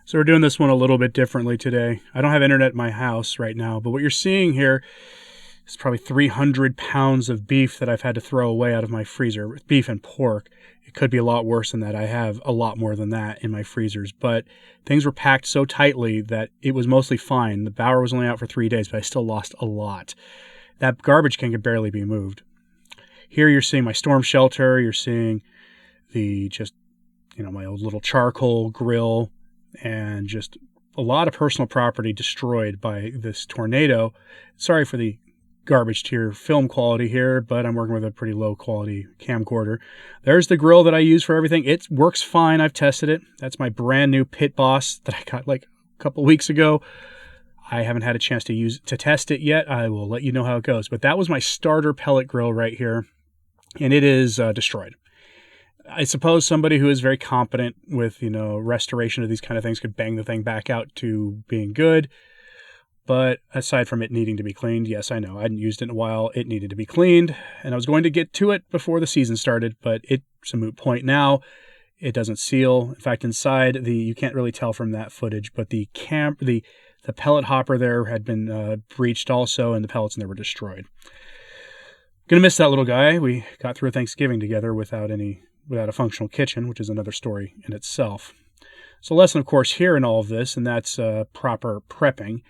So we're doing this one a little bit differently today. I don't have internet in my house right now, but what you're seeing here is probably 300 pounds of beef that I've had to throw away out of my freezer. Beef and pork. It could be a lot worse than that. I have a lot more than that in my freezers, but things were packed so tightly that it was mostly fine. The Bower was only out for 3 days, but I still lost a lot. That garbage can barely be moved. Here you're seeing my storm shelter. You're seeing the my old little charcoal grill, and just a lot of personal property destroyed by this tornado. Sorry for the garbage tier film quality here, but I'm working with a pretty low quality camcorder. There's the grill that I use for everything. It works fine. I've tested it. That's my brand new Pit Boss that I got like a couple weeks ago. I haven't had a chance to test it yet. I will let you know how it goes. But that was my starter pellet grill right here, and it is destroyed. I suppose somebody who is very competent with, restoration of these kind of things could bang the thing back out to being good. But aside from it needing to be cleaned, yes, I know. I hadn't used it in a while. It needed to be cleaned, and I was going to get to it before the season started, but it's a moot point now. It doesn't seal. In fact, inside, you can't really tell from that footage, but the pellet hopper there had been breached also, and the pellets in there were destroyed. Gonna miss that little guy. We got through Thanksgiving together without a functional kitchen, which is another story in itself. So lesson, of course, here in all of this, and that's proper prepping.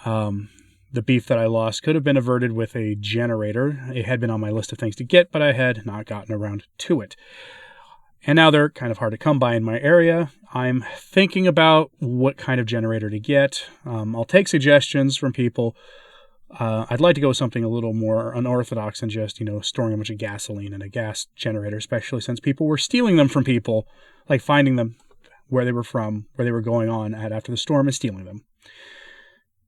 The beef that I lost could have been averted with a generator. It had been on my list of things to get, but I had not gotten around to it. And now they're kind of hard to come by in my area. I'm thinking about what kind of generator to get. I'll take suggestions from people. I'd like to go with something a little more unorthodox than just, storing a bunch of gasoline in a gas generator, especially since people were stealing them from people, like finding them where they were from, where they were going on after the storm, and stealing them.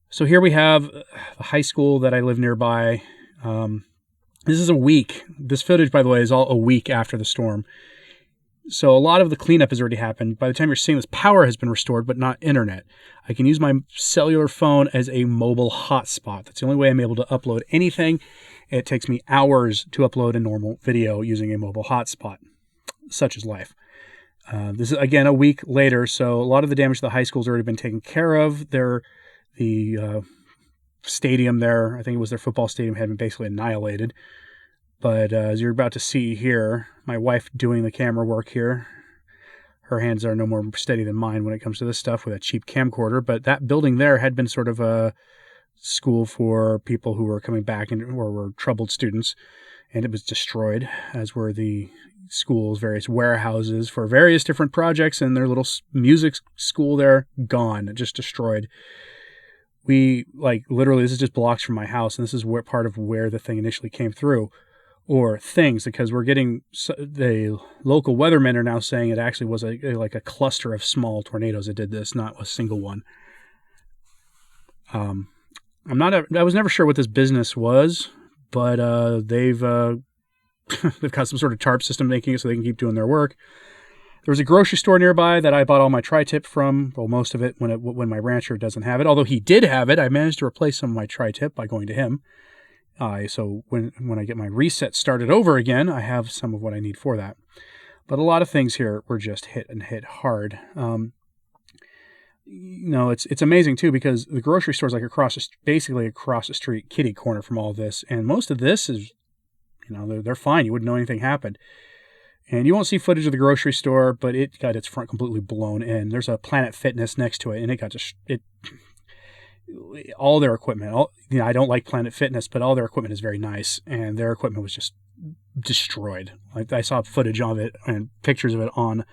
So here we have the high school that I live nearby. This is a week. This footage, by the way, is all a week after the storm. So a lot of the cleanup has already happened. By the time you're seeing this, power has been restored, but not internet. I can use my cellular phone as a mobile hotspot. That's the only way I'm able to upload anything. It takes me hours to upload a normal video using a mobile hotspot. Such is life. This is, again, a week later, so a lot of the damage to the high school has already been taken care of. The stadium there, I think it was their football stadium, had been basically annihilated. But as you're about to see here, my wife doing the camera work here, her hands are no more steady than mine when it comes to this stuff with a cheap camcorder. But that building there had been sort of a school for people who were coming back or were troubled students, and it was destroyed, as were the school's various warehouses for various different projects, and their little music school there, gone, just destroyed. Literally, this is just blocks from my house, and this is part of where the thing initially came through. Or things, because we're getting, the local weathermen are now saying it actually was a cluster of small tornadoes that did this, not a single one. I was never sure what this business was, but they've got some sort of tarp system making it so they can keep doing their work. There was a grocery store nearby that I bought all my tri-tip from, well, most of it when my rancher doesn't have it. Although he did have it, I managed to replace some of my tri-tip by going to him. So when I get my reset started over again, I have some of what I need for that. But a lot of things here were just hit hard. It's amazing too, because the grocery store's like basically across the street, kitty corner from all this, and most of this is, they're fine. You wouldn't know anything happened. And you won't see footage of the grocery store, but it got its front completely blown in. There's a Planet Fitness next to it, and it got all their equipment. I don't like Planet Fitness, but all their equipment is very nice, and their equipment was just destroyed. Like, I saw footage of it and pictures of it on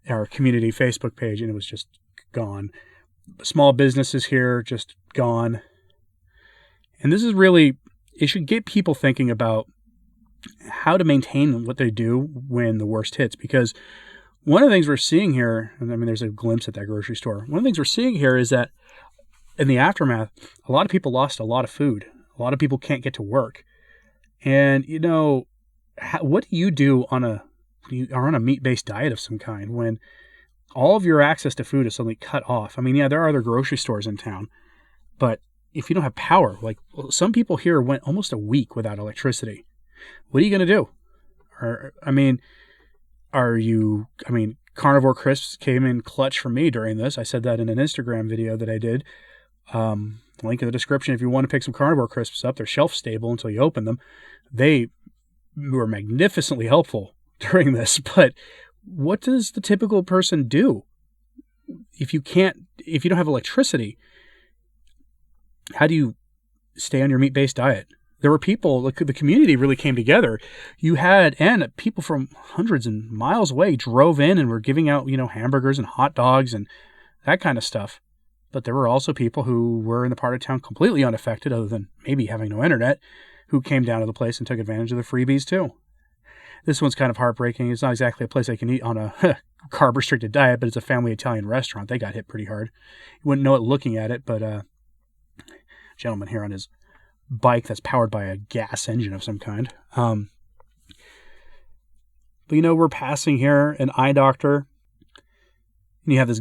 our community Facebook page, and it was just gone. Small businesses here, just gone. And this is really, it should get people thinking about how to maintain what they do when the worst hits, because one of the things we're seeing here, and there's a glimpse at that grocery store. One of the things we're seeing here is that in the aftermath, a lot of people lost a lot of food. A lot of people can't get to work. And, what do you do you are on a meat-based diet of some kind when all of your access to food is suddenly cut off? There are other grocery stores in town, but if you don't have power, some people here went almost a week without electricity. What are you going to do? Carnivore Crisps came in clutch for me during this. I said that in an Instagram video that I did. Link in the description if you want to pick some Carnivore Crisps up. They're shelf stable until you open them. They were magnificently helpful during this. But what does the typical person do if you don't have electricity? How do you stay on your meat-based diet? There were people, the community really came together. And people from hundreds and miles away drove in and were giving out, hamburgers and hot dogs and that kind of stuff. But there were also people who were in the part of town completely unaffected, other than maybe having no internet, who came down to the place and took advantage of the freebies too. This one's kind of heartbreaking. It's not exactly a place I can eat on a carb-restricted diet, but it's a family Italian restaurant. They got hit pretty hard. You wouldn't know it looking at it, but gentleman here on his bike that's powered by a gas engine of some kind. But we're passing here an eye doctor, and you have this,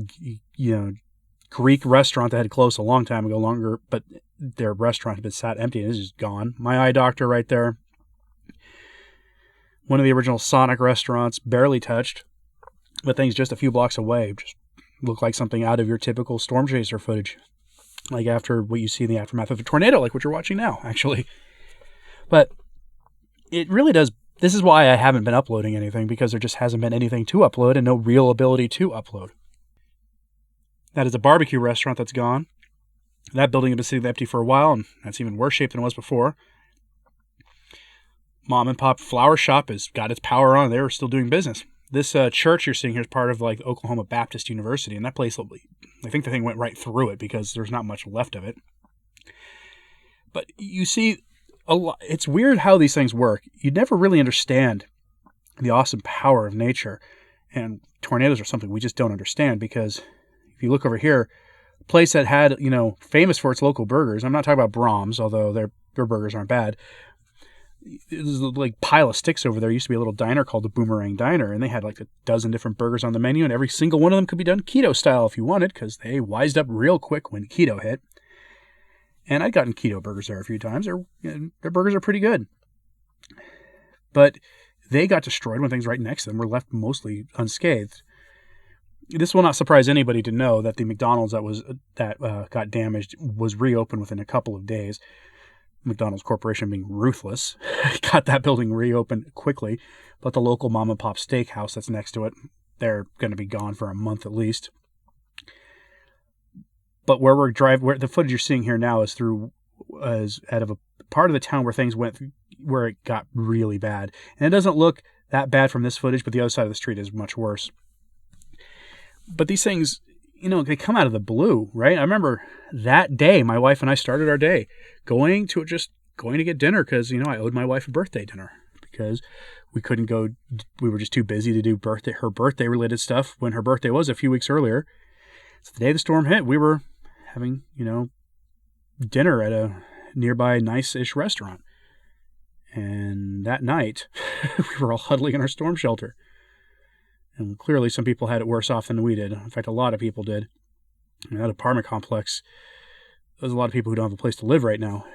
Greek restaurant that had closed a long time ago, but their restaurant had been sat empty and is just gone. My eye doctor right there. One of the original Sonic restaurants, barely touched, but things just a few blocks away just look like something out of your typical storm chaser footage. Like after what you see in the aftermath of a tornado, like what you're watching now, actually. But it really does. This is why I haven't been uploading anything, because there just hasn't been anything to upload and no real ability to upload. That is a barbecue restaurant that's gone. That building had been sitting empty for a while, and that's even worse shape than it was before. Mom and pop flower shop has got its power on. They're still doing business. This church you're seeing here is part of Oklahoma Baptist University, and that place, I think the thing went right through it because there's not much left of it. But you see, it's weird how these things work. You never really understand the awesome power of nature, and tornadoes are something we just don't understand, because if you look over here, a place that had, famous for its local burgers, I'm not talking about Brahms, although their burgers aren't bad. There's a pile of sticks over there. Used to be a little diner called the Boomerang Diner, and they had a dozen different burgers on the menu, and every single one of them could be done keto style if you wanted, because they wised up real quick when keto hit. And I'd gotten keto burgers there a few times. Their burgers are pretty good. But they got destroyed when things right next to them were left mostly unscathed. This will not surprise anybody to know that the McDonald's that got damaged was reopened within a couple of days. McDonald's Corporation, being ruthless, got that building reopened quickly. But the local mom and pop steakhouse that's next to it, they're going to be gone for a month at least. But where the footage you're seeing here now is out of a part of the town where things went, where it got really bad. And it doesn't look that bad from this footage, but the other side of the street is much worse. But these things, they come out of the blue, right? I remember that day, my wife and I started our day going to get dinner because, I owed my wife a birthday dinner because we couldn't go. We were just too busy to do her birthday related stuff when her birthday was a few weeks earlier. So the day the storm hit, we were having, dinner at a nearby nice-ish restaurant. And that night, we were all huddling in our storm shelter. And clearly some people had it worse off than we did. In fact, a lot of people did. In that apartment complex, there's a lot of people who don't have a place to live right now.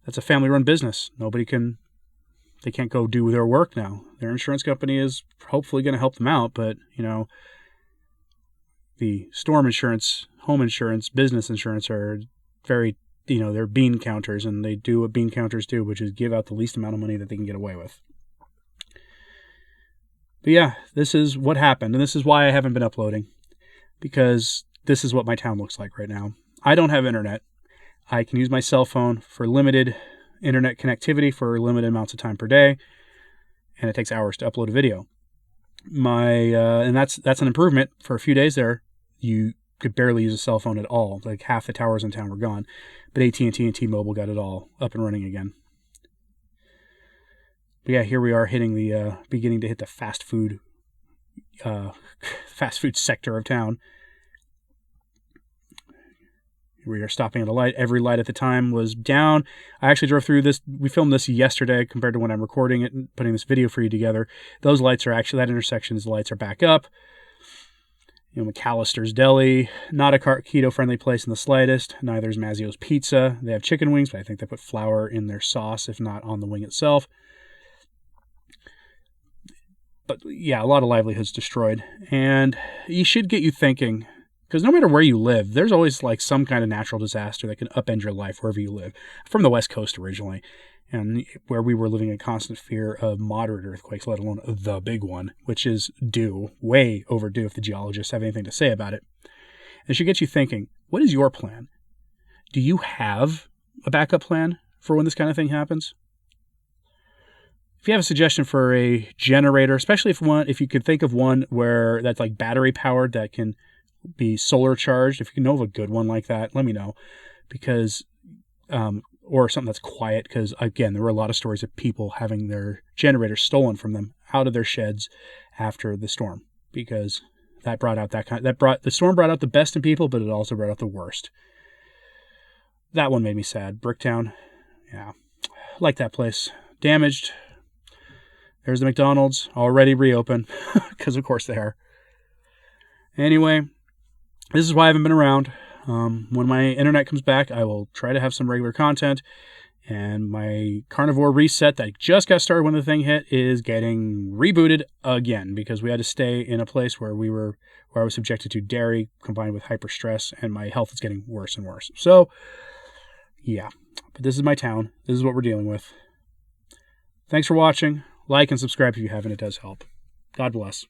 That's a family-run business. They can't go do their work now. Their insurance company is hopefully going to help them out, but, the storm insurance, home insurance, business insurance are very, they're bean counters, and they do what bean counters do, which is give out the least amount of money that they can get away with. But yeah, this is what happened, and this is why I haven't been uploading, because this is what my town looks like right now. I don't have internet. I can use my cell phone for limited internet connectivity for limited amounts of time per day, and it takes hours to upload a video. And that's an improvement. For a few days there, you could barely use a cell phone at all. Like half the towers in town were gone, but AT&T and T-Mobile got it all up and running again. But yeah, here we are beginning to hit the fast food sector of town. We are stopping at a light. Every light at the time was down. I actually drove through this. We filmed this yesterday compared to when I'm recording it and putting this video for you together. Those lights are actually, that intersection's lights are back up. McAllister's Deli, not a keto-friendly place in the slightest. Neither is Mazzio's Pizza. They have chicken wings, but I think they put flour in their sauce, if not on the wing itself. But yeah, a lot of livelihoods destroyed. And it should get you thinking, because no matter where you live, there's always like some kind of natural disaster that can upend your life wherever you live. I'm from the West Coast originally, and where we were living in constant fear of moderate earthquakes, let alone the big one, which is due, way overdue if the geologists have anything to say about it. And it should get you thinking, what is your plan? Do you have a backup plan for when this kind of thing happens? If you have a suggestion for a generator, especially if you could think of one where that's like battery powered that can be solar charged, if you know of a good one like that, let me know. Because, or something that's quiet, because again, there were a lot of stories of people having their generators stolen from them out of their sheds after the storm, because the storm brought out the best in people, but it also brought out the worst. That one made me sad. Bricktown, yeah, like that place, damaged. There's the McDonald's, already reopened, because of course they are. Anyway, this is why I haven't been around. When my internet comes back, I will try to have some regular content. And my Carnivore reset that just got started when the thing hit is getting rebooted again, because we had to stay in a place where I was subjected to dairy combined with hyper stress, and my health is getting worse and worse. So, yeah. But this is my town. This is what we're dealing with. Thanks for watching. Like and subscribe if you haven't. It does help. God bless.